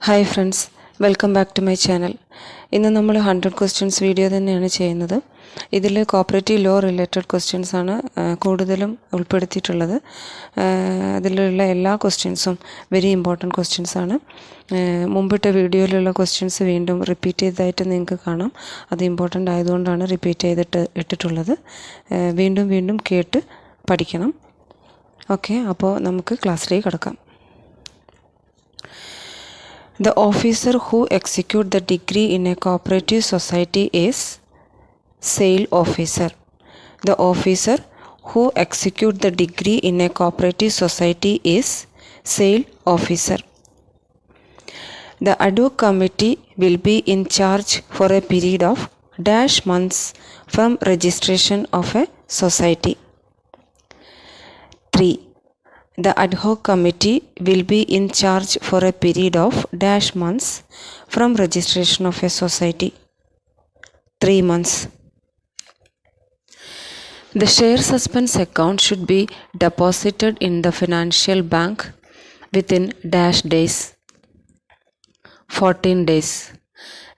Hi friends, welcome back to my channel. ഇന്ന് നമ്മൾ 100 questions video തന്നെയാണ് ചെയ്യുന്നത്. ഇതിൽ കോപ്പറേറ്റീവ് ലോ റിലേറ്റഡ് ക്വസ്റ്റ്യൻസാണ് കൂടുതലും ഉൾപ്പെടുത്തിയിട്ടുള്ളത്. അതിലുള്ള എല്ലാ ക്വസ്റ്റ്യൻസും വെരി ഇമ്പോർട്ടൻറ്റ് ക്വസ്റ്റ്യൻസാണ്. മുമ്പിട്ട വീഡിയോയിലുള്ള ക്വസ്റ്റ്യൻസ് വീണ്ടും റിപ്പീറ്റ് ചെയ്തതായിട്ട് നിങ്ങൾക്ക് കാണാം. അത് ഇമ്പോർട്ടൻ്റ് ആയതുകൊണ്ടാണ് റിപ്പീറ്റ് ചെയ്തിട്ട് ഇട്ടിട്ടുള്ളത്. വീണ്ടും വീണ്ടും കേട്ട് പഠിക്കണം. ഓക്കെ, അപ്പോൾ നമുക്ക് ക്ലാസ്സിലേക്ക് കടക്കാം. The officer who executes the degree in a cooperative society is sale officer. The officer who executes the degree in a cooperative society is sale officer. The ad hoc committee will be in charge for a period of dash months from registration of a society. 3. The ad hoc committee will be in charge for a period of dash months from registration of a society. 3 months. The share suspense account should be deposited in the financial bank within dash days. 14 days.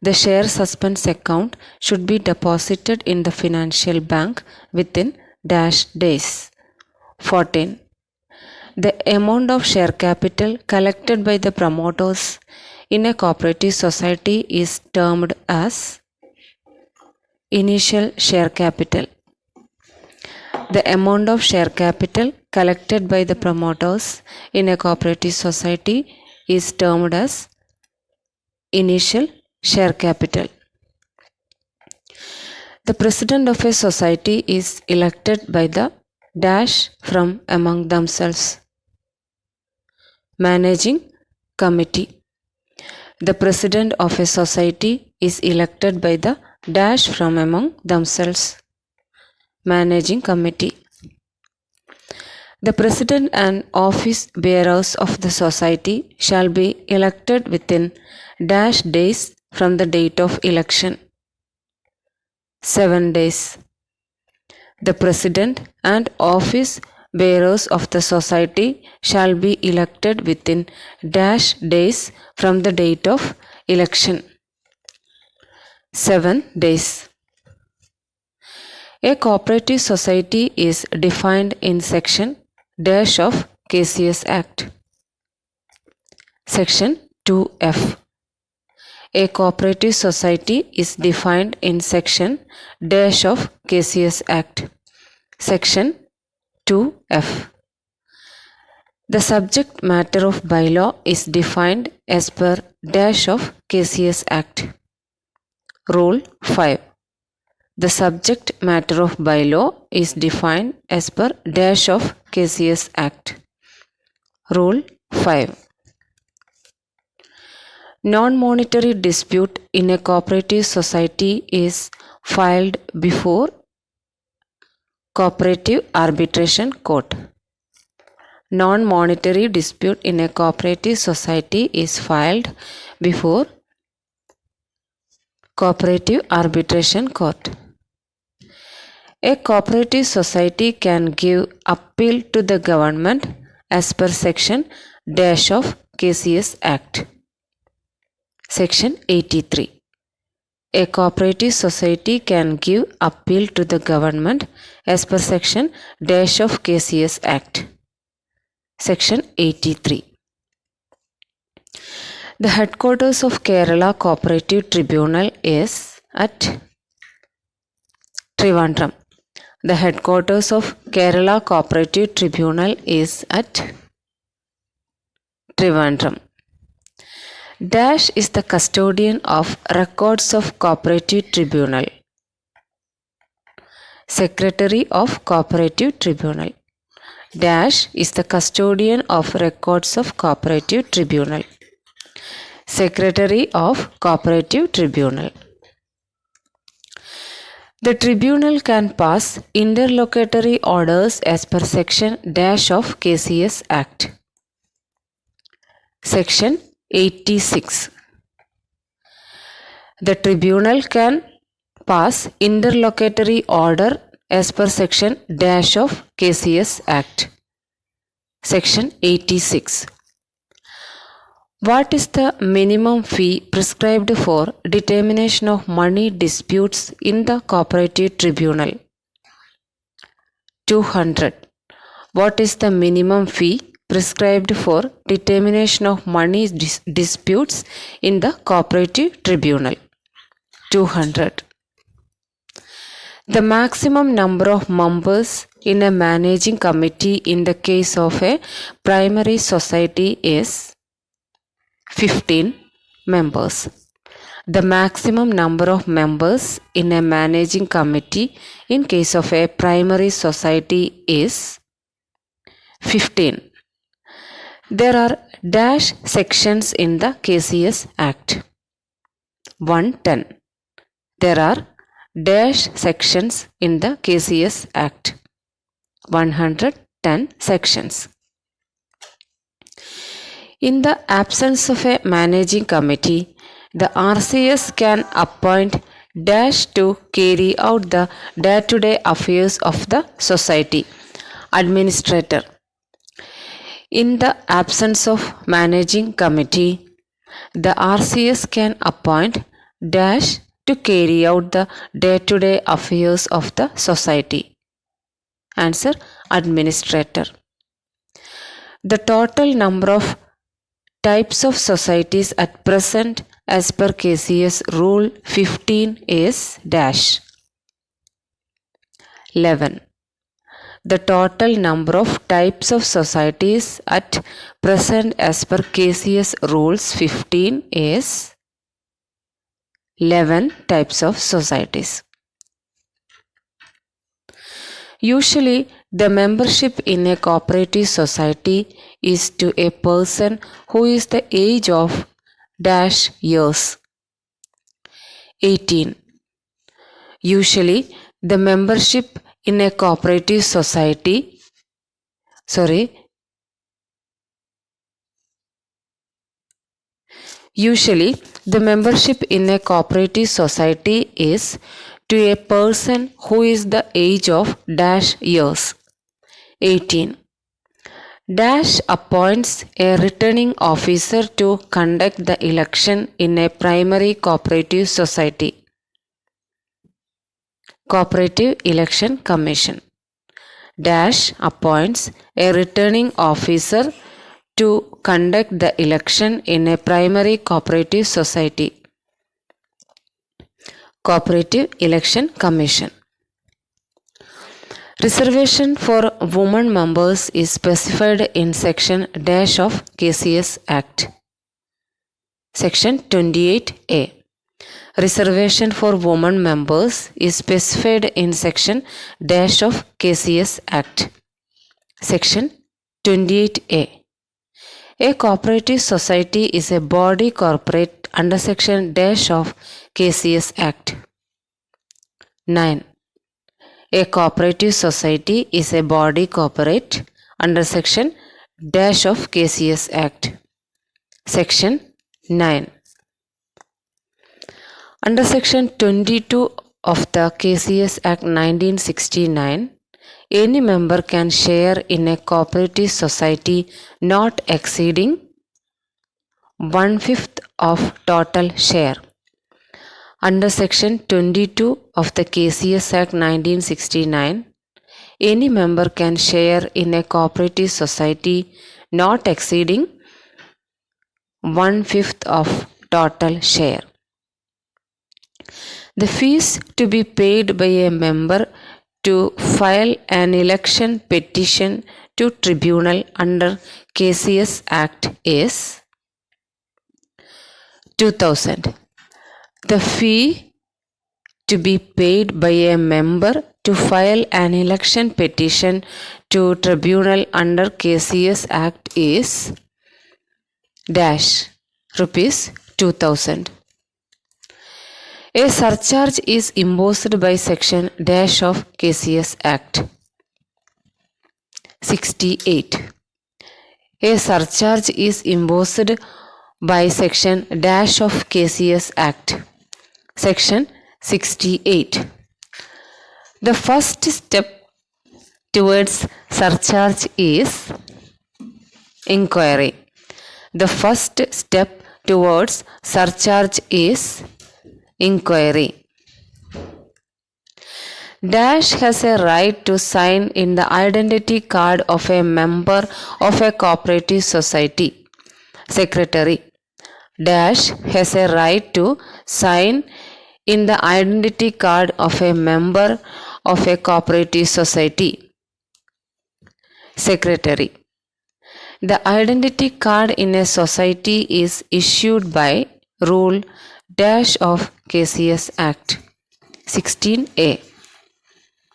The share suspense account should be deposited in the financial bank within dash days. 14. The amount of share capital collected by the promoters in a cooperative society is termed as initial share capital. The amount of share capital collected by the promoters in a cooperative society is termed as initial share capital. The president of a society is elected by the dash from among themselves. Managing committee. The president of a society is elected by the dash from among themselves. Managing committee. The president and office bearers of the society shall be elected within dash days from the date of election. 7 days. The president and office bearers of the society shall be elected within dash days from the date of election. 7 days. A cooperative society is defined in section dash of KCS Act. Section 2F. A cooperative society is defined in section dash of KCS Act. Section 2F. The subject matter of bylaw is defined as per dash of KCS Act. Rule 5. The subject matter of bylaw is defined as per dash of KCS Act. Rule 5. Non-monetary dispute in a cooperative society is filed before Cooperative Arbitration Court. Non-monetary dispute in a cooperative society is filed before Cooperative Arbitration Court. A cooperative society can give appeal to the government as per section dash of KCS Act. Section 83. A cooperative society can give appeal to the government as per section dash of KCS Act. Section 83. The headquarters of Kerala Cooperative Tribunal is at Trivandrum. The headquarters of Kerala Cooperative Tribunal is at Trivandrum. Dash is the custodian of records of Cooperative Tribunal. Secretary of Cooperative Tribunal. Dash is the custodian of records of Cooperative Tribunal. Secretary of Cooperative Tribunal. The tribunal can pass interlocutory orders as per section dash of KCS Act. Section 86. The tribunal can pass interlocutory order as per section dash of KCS Act. Section 86. What is the minimum fee prescribed for determination of money disputes in the cooperative tribunal? 200. What is the minimum fee prescribed for determination of money disputes in the cooperative tribunal? 200. The maximum number of members in a managing committee in the case of a primary society is 15 members. The maximum number of members in a managing committee in case of a primary society is 15. There are dash sections in the KCS Act. 110. There are dash sections in the KCS Act. 110 sections. In the absence of a managing committee, the RCS can appoint dash to carry out the day-to-day affairs of the society. Administrator. In the absence of managing committee, the RCS can appoint dash to carry out the day-to-day affairs of the society. Answer: administrator. The total number of types of societies at present as per KCS Rule 15 is dash 11. The total number of types of societies at present as per KCS Rules 15 is 11 types of societies. Usually, the membership in a cooperative society is to a person who is the age of dash years. 18. Usually, the membership in a cooperative society, Usually, the membership in a cooperative society is to a person who is the age of dash years. 18. Dash appoints a returning officer to conduct the election in a primary cooperative society. Cooperative Election Commission. Dash appoints a returning officer to conduct the election in a primary cooperative society. Cooperative Election Commission. Reservation for women members is specified in section dash of KCS Act. Section 28A. Reservation for women members is specified in section dash of KCS Act. Section 28A. A cooperative society is a body corporate under section dash of KCS Act. 9. A cooperative society is a body corporate under section dash of KCS Act. Section 9. Under section 22 of the KCS Act 1969, any member can share in a cooperative society not exceeding 1/5 of total share. Under section 22 of the KCS Act 1969, any member can share in a cooperative society not exceeding 1/5 of total share. The fees to be paid by a member to file an election petition to tribunal under KCS Act is 2000. The fee to be paid by a member to file an election petition to tribunal under KCS Act is dash rupees 2000. A surcharge is imposed by section dash of KCS Act. 68. A surcharge is imposed by section dash of KCS Act. Section 68. The first step towards surcharge is inquiry. The first step towards surcharge is inquiry. Dash has a right to sign in the identity card of a member of a cooperative society. Secretary. Dash has a right to sign in the identity card of a member of a cooperative society. Secretary. The identity card in a society is issued by Rule Dash of KCS Act 16A.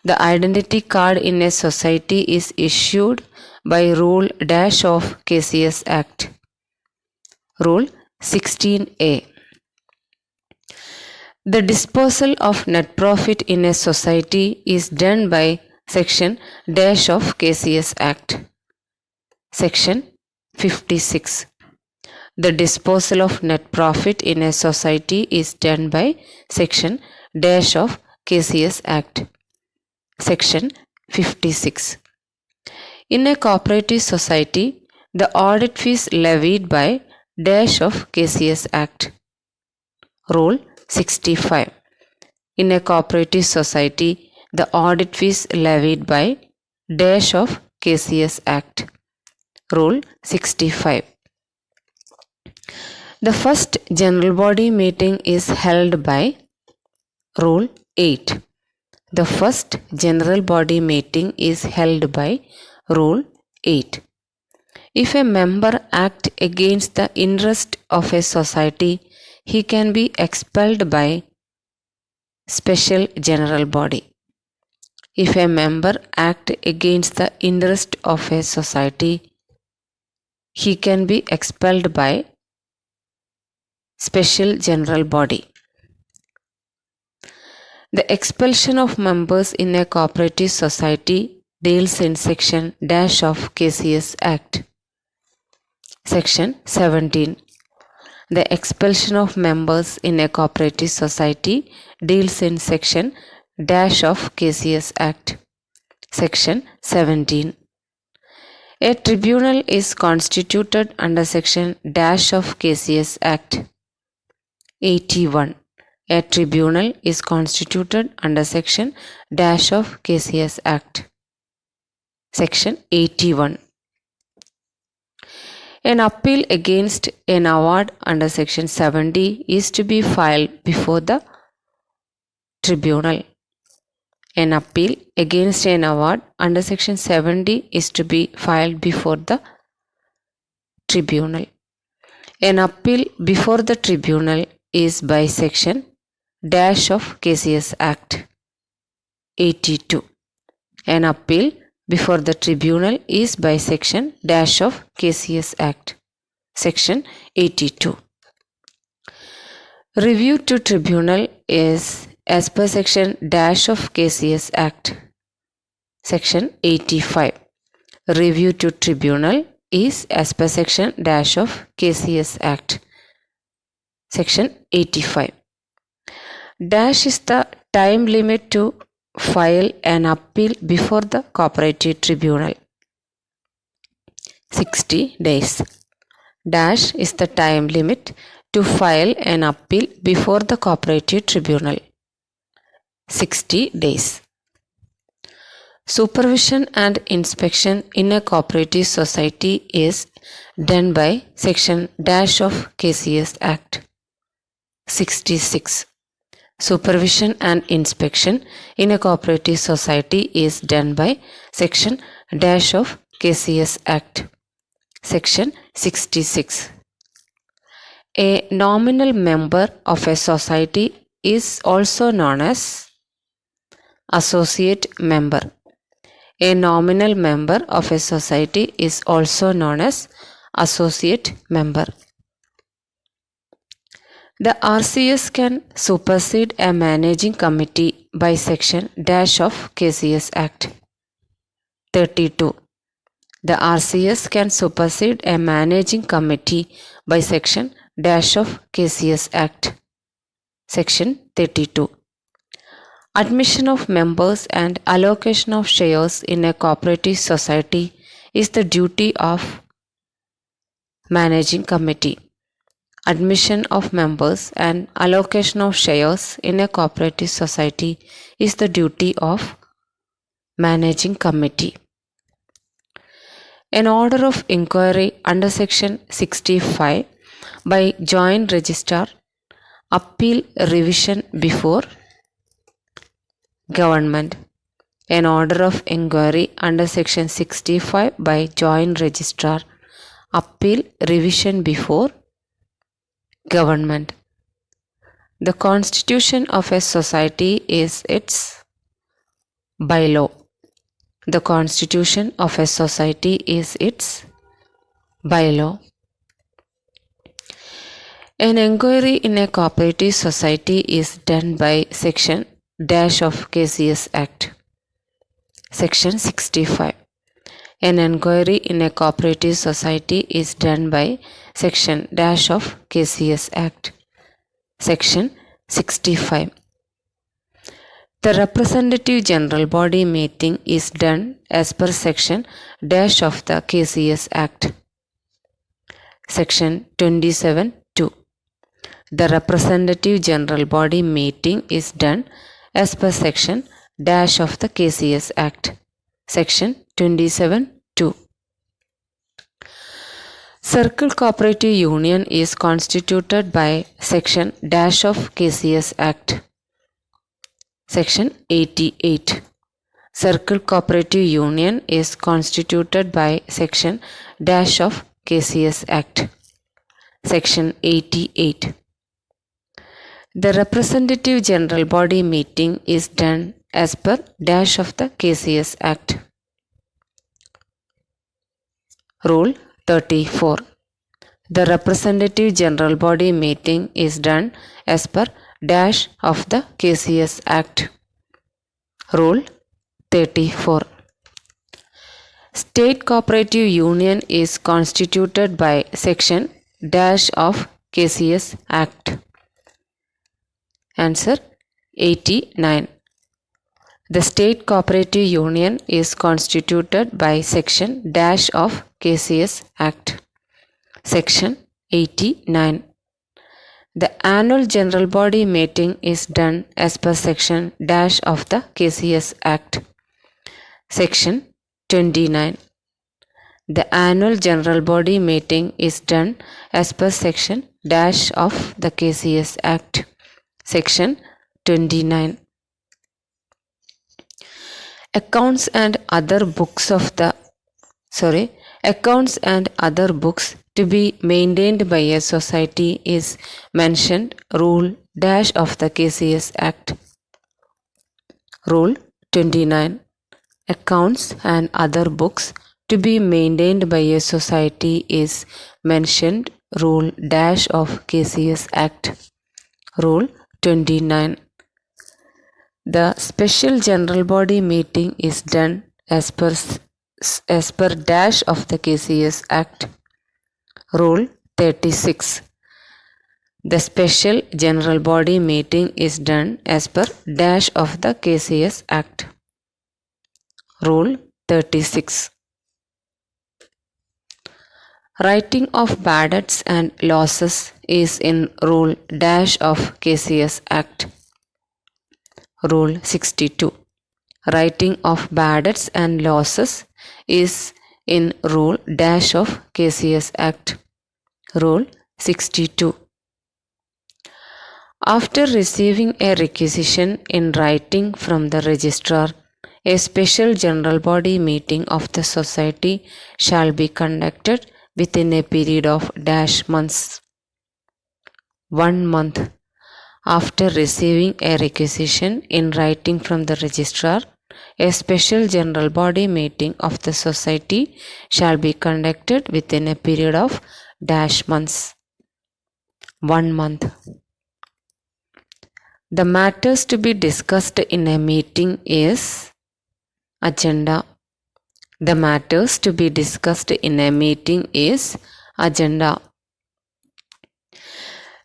The identity card in a society is issued by Rule Dash of KCS Act. Rule 16A. The disposal of net profit in a society is done by Section Dash of KCS Act. Section 56. The disposal of net profit in a society is done by Section Dash of KCS Act. Section 56. In a cooperative society, the audit fees levied by Dash of KCS Act. Rule 65. In a cooperative society, the audit fees levied by Dash of KCS Act. Rule 65. The first general body meeting is held by Rule 8. The first general body meeting is held by Rule 8. If a member acts against the interest of a society, he can be expelled by special general body. If a member acts against the interest of a society, he can be expelled by special general body. The expulsion of members in a cooperative society deals in Section Dash of KCS Act. Section 17. The expulsion of members in a cooperative society deals in Section Dash of KCS Act. Section 17. A tribunal is constituted under Section Dash of KCS Act. 81. A tribunal is constituted under Section Dash of KCS Act. Section 81. An appeal against an award under Section 70 is to be filed before the tribunal. An appeal against an award under Section 70 is to be filed before the tribunal. An appeal before the tribunal is by Section Dash of KCS Act. 82. An appeal before the tribunal is by Section Dash of KCS Act. Section 82. Review to tribunal is as per Section Dash of KCS Act. Section 85. Review to tribunal is as per Section Dash of KCS Act. Section 85. Dash is the time limit to file an appeal before the cooperative tribunal. 60 days. Dash is the time limit to file an appeal before the cooperative tribunal. 60 days. Supervision and inspection in a cooperative society is done by Section Dash of KCS Act. 66. Supervision and inspection in a cooperative society is done by Section Dash of KCS Act. Section 66. A nominal member of a society is also known as associate member. A nominal member of a society is also known as associate member. The RCS can supersede a managing committee by Section Dash of KCS Act. 32. The RCS can supersede a managing committee by Section Dash of KCS Act. Section 32. Admission of members and allocation of shares in a cooperative society is the duty of Managing Committee. Admission of members and allocation of shares in a cooperative society is the duty of Managing Committee. An order of inquiry under Section 65 by Joint Registrar, appeal revision before Government. An order of inquiry under Section 65 by Joint Registrar, appeal revision before Government. The constitution of a society is its bylaw. The constitution of a society is its bylaw. An inquiry in a cooperative society is done by Section dash of KCS Act. Section 65. An inquiry in a cooperative society is done by Section dash of KCS Act. Section 65. The representative general body meeting is done as per Section dash of the KCS Act. Section 27(2). The representative general body meeting is done as per Section dash of the KCS Act. Section 27(2). Circle Cooperative Union is constituted by Section dash of KCS Act. Section 88. Circle Cooperative Union is constituted by Section dash of KCS Act. Section 88. The representative general body meeting is done as per dash of the KCS Act. Rule 34. The representative general body meeting is done as per dash of the KCS Act. Rule 34. State Cooperative Union is constituted by Section dash of KCS Act. Answer 89. The State Cooperative Union is constituted by Section dash of KCS Act. Section 89. The annual general body meeting is done as per Section dash of the KCS Act. Section 29. The annual general body meeting is done as per Section dash of the KCS Act. Section 29. Accounts and other books to be maintained by a society is mentioned Rule dash of the KCS Act. Rule 29. Accounts and other books to be maintained by a society is mentioned Rule dash of KCS Act. Rule 29. The special general body meeting is done as per dash of the KCS Act. Rule 36. The special general body meeting is done as per dash of the KCS Act. Rule 36. Writing of bad debts and losses is in Rule dash of KCS Act. Rule 62. Writing of bad debts and losses is in Rule dash of KCS Act. Rule 62. After receiving a requisition in writing from the registrar, a special general body meeting of the society shall be conducted within a period of dash months. 1 month. After receiving a requisition in writing from the registrar, a special general body meeting of the society shall be conducted within a period of dash months. 1 month. The matters to be discussed in a meeting is agenda. The matters to be discussed in a meeting is agenda.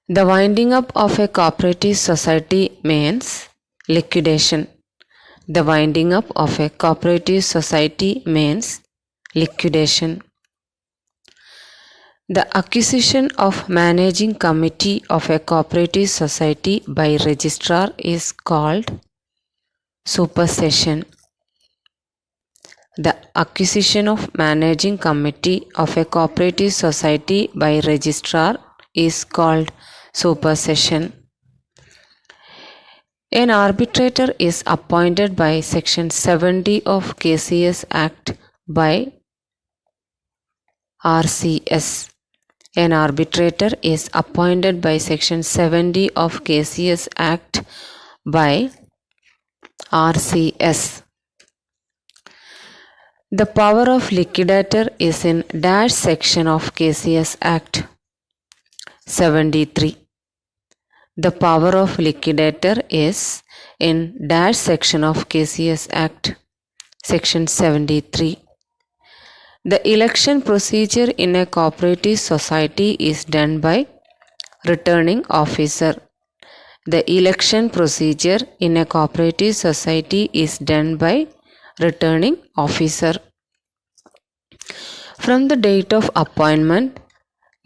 The winding up of a cooperative society means liquidation. The winding up of a cooperative society means liquidation. The acquisition of managing committee of a cooperative society by registrar is called supersession. The acquisition of managing committee of a cooperative society by registrar is called supersession. An arbitrator is appointed by Section 70 of KCS Act by RCS. An arbitrator is appointed by Section 70 of KCS Act by RCS. The power of liquidator is in dash section of KCS Act 73. The power of liquidator is in dash section of KCS Act Section 73. The election procedure in a cooperative society is done by returning officer. The election procedure in a cooperative society is done by returning officer. From the date of appointment,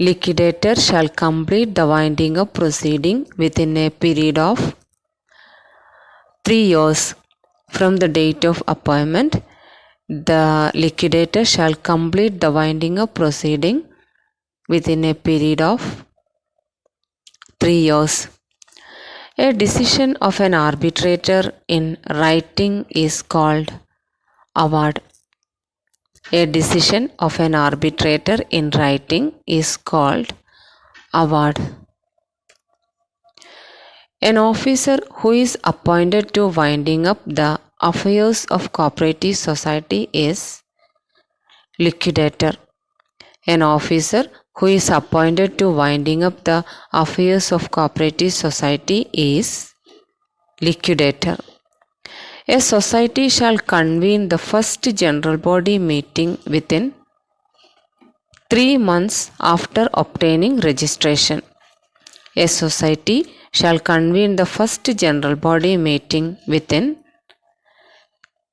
liquidator shall complete the winding up proceeding within a period of 3 years. From the date of appointment, the liquidator shall complete the winding up proceeding within a period of 3 years. A decision of an arbitrator in writing is called award. A decision of an arbitrator in writing is called award. An officer who is appointed to winding up the affairs of cooperative society is liquidator. An officer who is appointed to winding up the affairs of cooperative society is liquidator. A society shall convene the first general body meeting within 3 months after obtaining registration. A society shall convene the first general body meeting within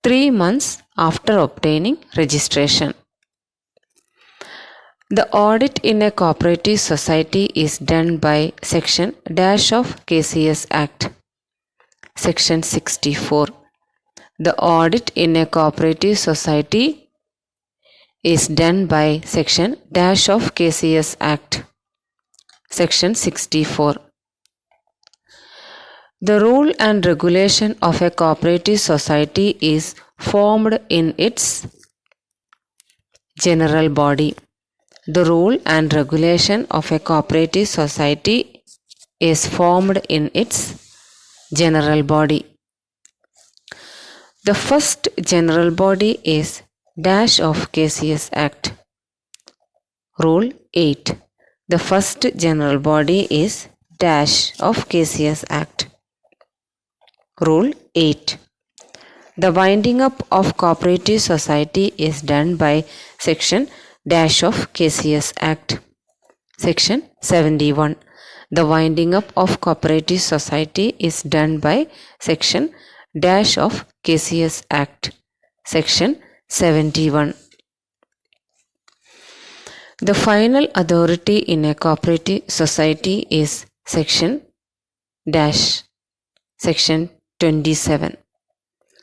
3 months after obtaining registration. The audit in a cooperative society is done by section dash of KCS Act Section 64. The audit in a cooperative society is done by section dash of KCS Act Section 64. The rule and regulation of a cooperative society is formed in its general body. The rule and regulation of a cooperative society is formed in its general body. The first general body is dash of KCS Act. Rule 8. The first general body is dash of KCS Act. Rule 8. The winding up of cooperative society is done by section dash of KCS Act Section 71. The winding up of cooperative society is done by section dash of KCS Act Section 71. The final authority in a cooperative society is section dash Section 27.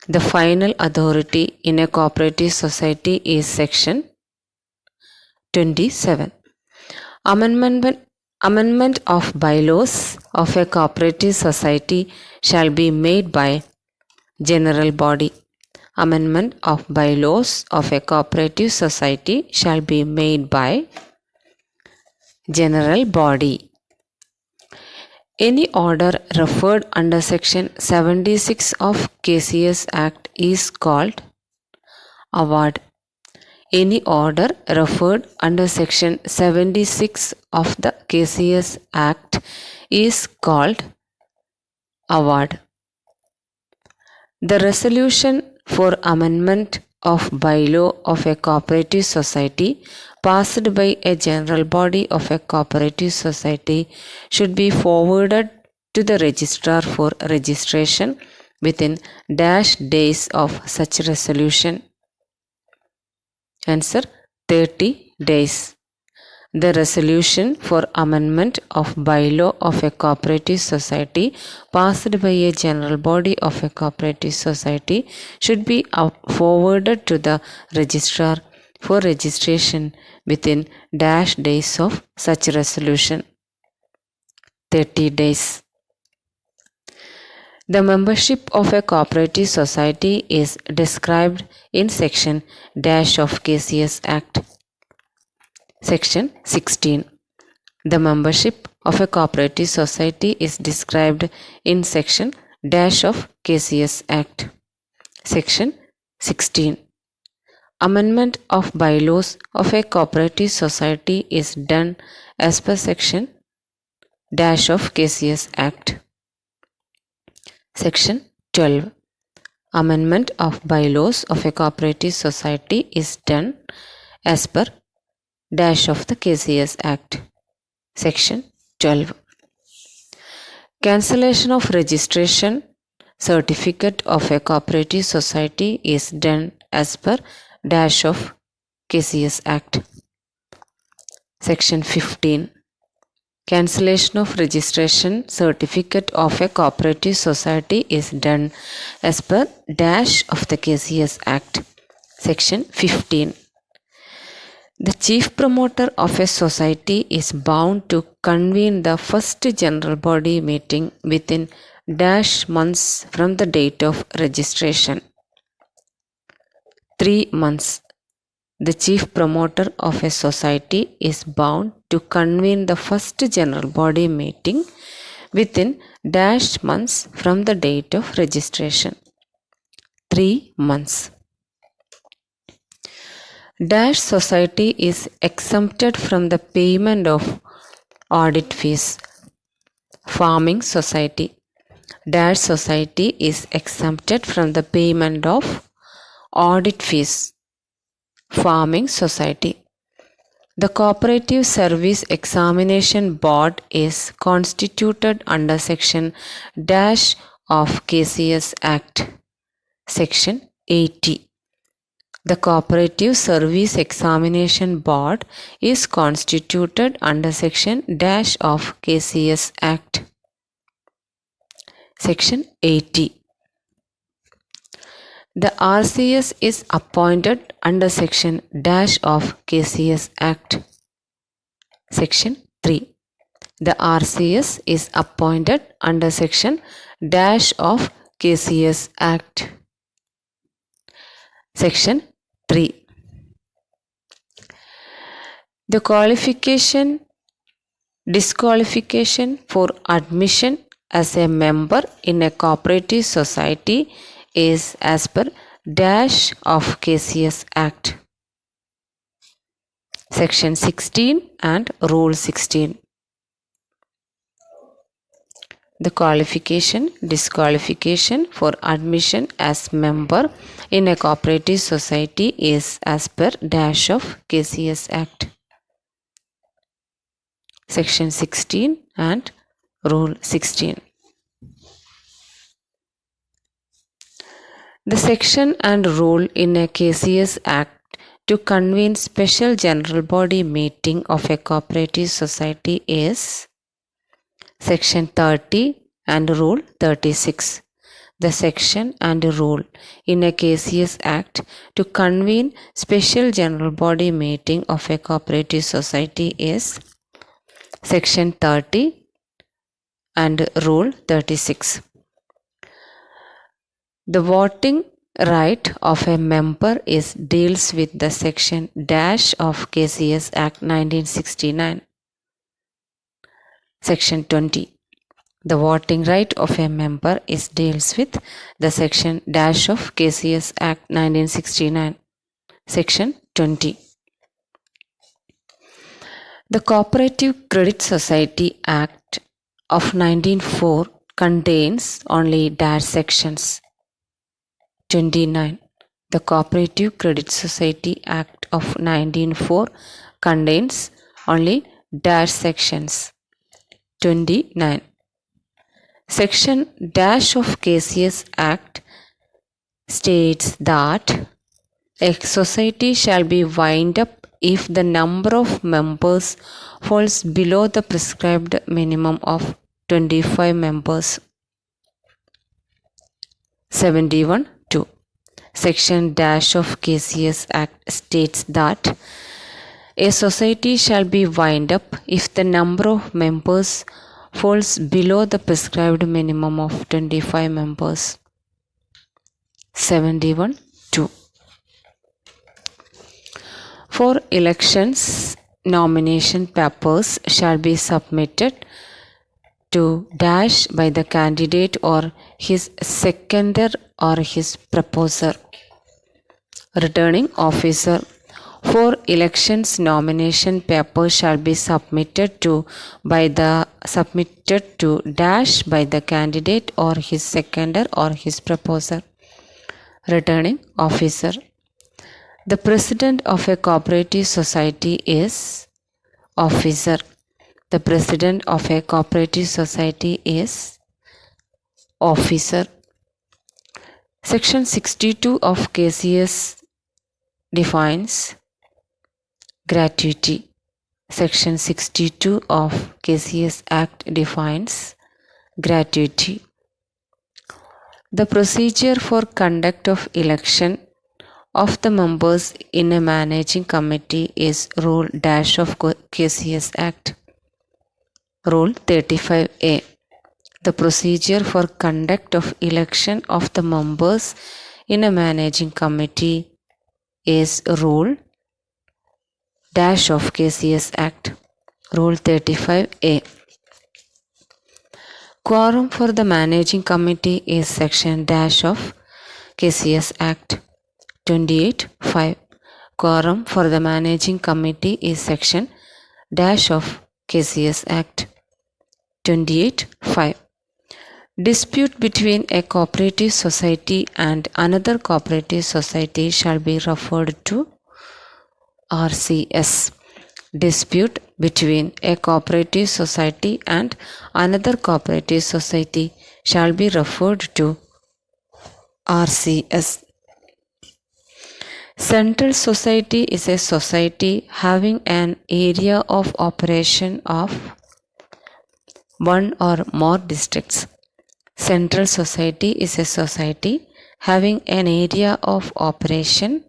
The final authority in a cooperative society is section 27. Amendment of bylaws of a cooperative society shall be made by general body. Amendment of bylaws of a cooperative society shall be made by general body. Any order referred under section 76 of KCS Act is called award. Any order referred under section 76 of the KCS Act is called award. The resolution for amendment of bylaw of a cooperative society passed by a general body of a cooperative society should be forwarded to the registrar for registration within dash days of such resolution. Answer: 30 days. The resolution for amendment of bylaw of a cooperative society passed by a general body of a cooperative society should be forwarded to the registrar for registration within dash days of such resolution. 30 days. The membership of a cooperative society is described in section dash of KCS Act. Section 16. The membership of a cooperative society is described in section dash of KCS Act. Section 16. Amendment of bylaws of a cooperative society is done as per section dash of KCS Act. Section 12. Amendment of bylaws of a cooperative society is done as per dash of the KCS Act. Section 12. Cancellation of registration certificate of a cooperative society is done as per dash of KCS Act. Section 15. Cancellation of registration certificate of a cooperative society is done as per dash of the KCS Act. Section 15. The chief promoter of a society is bound to convene the first general body meeting within dash months from the date of registration. 3 months. The chief promoter of a society is bound to convene the first general body meeting within dash months from the date of registration. 3 months. Dash society is exempted from the payment of audit fees. Farming society. Dash society is exempted from the payment of audit fees. Farming society. The Cooperative Service Examination Board is constituted under section dash of KCS Act. Section 80. The Cooperative Service Examination Board is constituted under section dash of KCS Act. Section 80. The RCS is appointed under section dash of KCS Act. Section 3. The RCS is appointed under section dash of KCS Act. Section 3. The qualification, disqualification for admission as a member in a cooperative society is as per dash of KCS Act. Section 16 and Rule 16. The qualification, disqualification for admission as member in a cooperative society is as per dash of KCS Act. Section 16 and Rule 16. The section and rule in a KCS Act to convene special general body meeting of a cooperative society is Section 30 and Rule 36. The section and rule in a KCS Act to convene special general body meeting of a cooperative society is Section 30 and Rule 36. The voting right of a member is deals with the section dash of KCS Act 1969. Section 20. The voting right of a member is deals with the section dash of KCS Act 1969. Section 20. The Cooperative Credit Society Act of 1904 contains only dash sections. 29. The Cooperative Credit Society Act of 1904 contains only dash sections. 29. Section dash of KCS Act states that a society shall be wind up if the number of members falls below the prescribed minimum of 25 members. 71(2). Section dash of KCS Act states that a society shall be wind up if the number of members falls below the prescribed minimum of 25 members. 71(2). For elections, nomination papers shall be submitted to dash by the candidate or his seconder or his proposer. Returning officer. For elections, nomination papers shall be submitted to dash by the candidate or his seconder or his proposer. Returning officer. The president of a cooperative society is officer. The president of a cooperative society is officer. Section 62 of KCS defines gratuity. Section 62 of KCS Act defines gratuity. The procedure for conduct of election of the members in a managing committee is Rule dash of KCS Act. Rule 35A. The procedure for conduct of election of the members in a managing committee is Rule dash of KCS Act. Rule 35A. Quorum for the managing committee is section dash of KCS Act. 28(5). Quorum for the managing committee is section dash of KCS Act. 28(5). Dispute between a cooperative society and another cooperative society shall be referred to RCS. Dispute between a cooperative society and another cooperative society shall be referred to RCS. Central society is a society having an area of operation of one or more districts. Central society is a society having an area of operation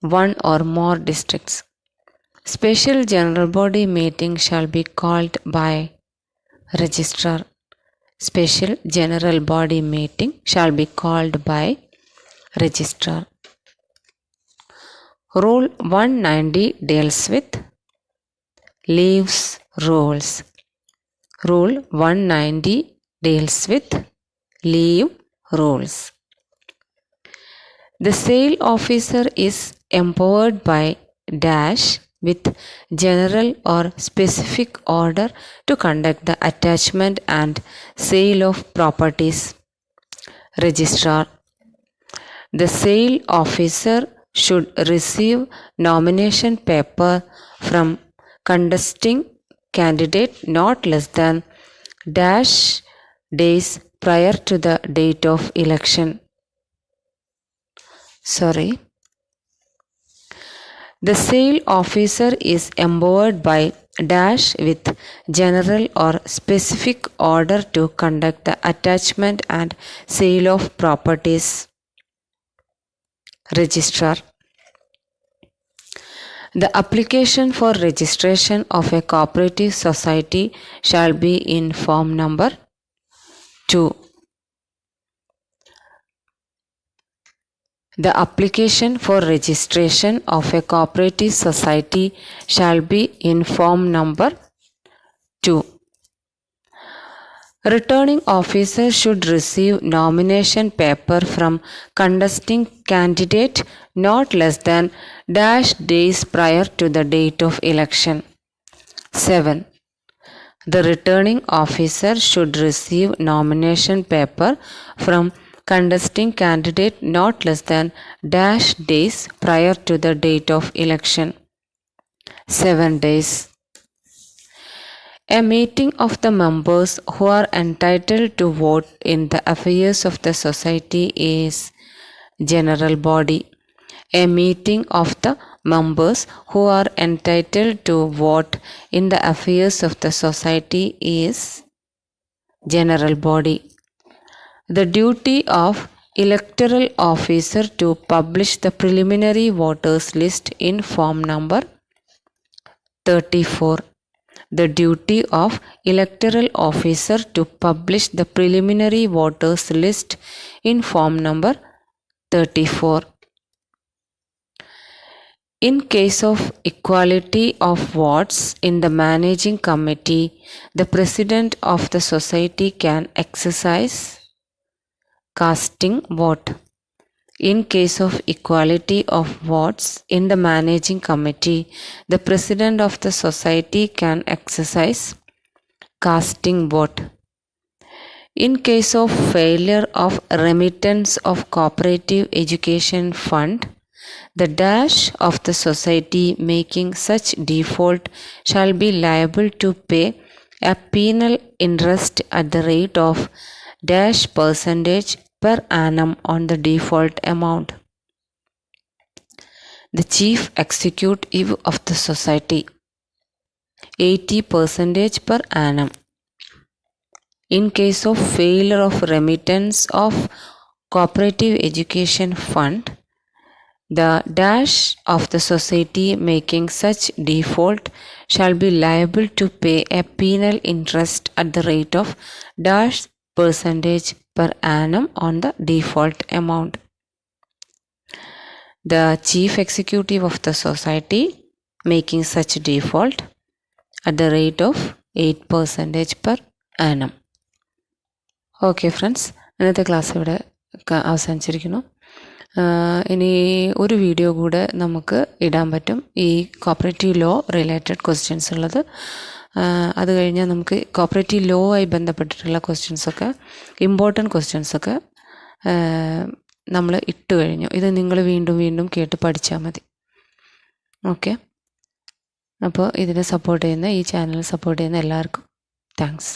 one or more districts. Special general body meeting shall be called by registrar. Special general body meeting shall be called by registrar. Rule 190 deals with leaves rules. Rule 190 deals with leave rules. The sale officer is empowered by dash with general or specific order to conduct the attachment and sale of properties. Registrar. The sale officer should receive nomination paper from contesting candidate not less than dash days prior to the date of election. The sale officer is empowered by dash with general or specific order to conduct the attachment and sale of properties. Registrar. The application for registration of a cooperative society shall be in form number 2. The application for registration of a cooperative society shall be in form number 2. Returning officer should receive nomination paper from contesting candidate not less than dash days prior to the date of election. 7. The returning officer should receive nomination paper from contesting candidate not less than dash days prior to the date of election. 7 days. A meeting of the members who are entitled to vote in the affairs of the society is general body. A meeting of the members who are entitled to vote in the affairs of the society is general body. The duty of electoral officer to publish the preliminary voters list in form number 34. The duty of electoral officer to publish the preliminary voters list in form number 34. In case of equality of votes in the managing committee, the president of the society can exercise casting vote. In case of equality of votes in the managing committee, the president of the society can exercise casting vote. In case of failure of remittance of cooperative education fund, the dash of the society making such default shall be liable to pay a penal interest at the rate of dash percentage per annum on the default amount. The chief executive of the society 80% per annum. In case of failure of remittance of cooperative education fund, the dash of the society making such default shall be liable to pay a penal interest at the rate of dash percentage per annum on the default amount. The chief executive of the society making such default at the rate of 8% per annum. Okay friends, ഇന്നത്തെ class ഇവിടെ അവസാനിച്ചിരിക്കുന്നു. ഇനി ഒരു video കൂടെ നമുക്ക് ഇടാൻ പറ്റും ഈ cooperative law related questions ഉള്ളത്. അത് കഴിഞ്ഞാൽ നമുക്ക് കോപ്പറേറ്റീവ് ലോ ആയി ബന്ധപ്പെട്ടിട്ടുള്ള ക്വസ്റ്റ്യൻസൊക്കെ ഇമ്പോർട്ടൻറ്റ് ക്വസ്റ്റ്യൻസൊക്കെ നമ്മൾ ഇട്ട് കഴിഞ്ഞു. ഇത് നിങ്ങൾ വീണ്ടും വീണ്ടും കേട്ട് പഠിച്ചാൽ മതി. ഓക്കെ, അപ്പോൾ ഇതിനെ സപ്പോർട്ട് ചെയ്യുന്ന ഈ ചാനൽ സപ്പോർട്ട് ചെയ്യുന്ന എല്ലാവർക്കും താങ്ക്സ്.